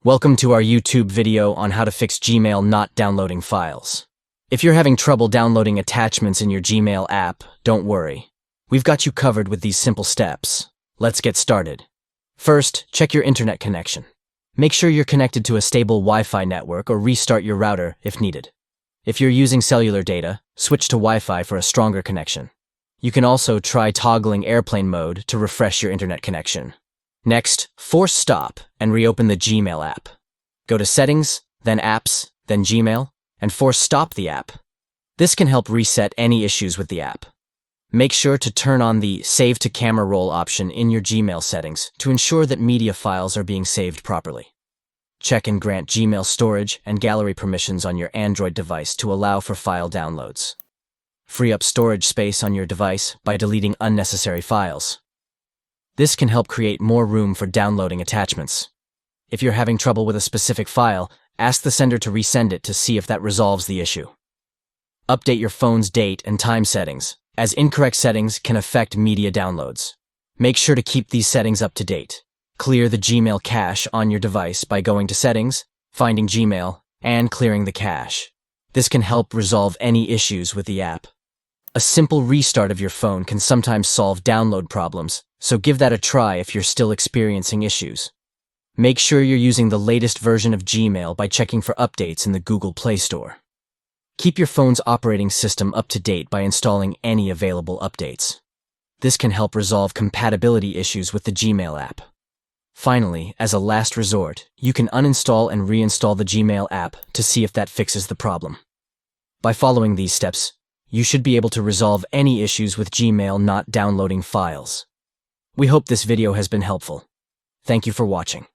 Welcome to our YouTube video on how to fix Gmail not downloading files. If you're having trouble downloading attachments in your Gmail app, don't worry. We've got you covered with these simple steps. Let's get started. First, check your internet connection. Make sure you're connected to a stable Wi-Fi network or restart your router if needed. If you're using cellular data, switch to Wi-Fi for a stronger connection. You can also try toggling airplane mode to refresh your internet connection. Next, force stop and reopen the Gmail app. Go to Settings, then Apps, then Gmail, and force stop the app. This can help reset any issues with the app. Make sure to turn on the Save to Camera Roll option in your Gmail settings to ensure that media files are being saved properly. Check and grant Gmail storage and gallery permissions on your Android device to allow for file downloads. Free up storage space on your device by deleting unnecessary files. This can help create more room for downloading attachments. If you're having trouble with a specific file, ask the sender to resend it to see if that resolves the issue. Update your phone's date and time settings, as incorrect settings can affect media downloads. Make sure to keep these settings up to date. Clear the Gmail cache on your device by going to Settings, finding Gmail, and clearing the cache. This can help resolve any issues with the app. A simple restart of your phone can sometimes solve download problems, so give that a try if you're still experiencing issues. Make sure you're using the latest version of Gmail by checking for updates in the Google Play Store. Keep your phone's operating system up to date by installing any available updates. This can help resolve compatibility issues with the Gmail app. Finally, as a last resort, you can uninstall and reinstall the Gmail app to see if that fixes the problem. By following these steps, you should be able to resolve any issues with Gmail not downloading files. We hope this video has been helpful. Thank you for watching.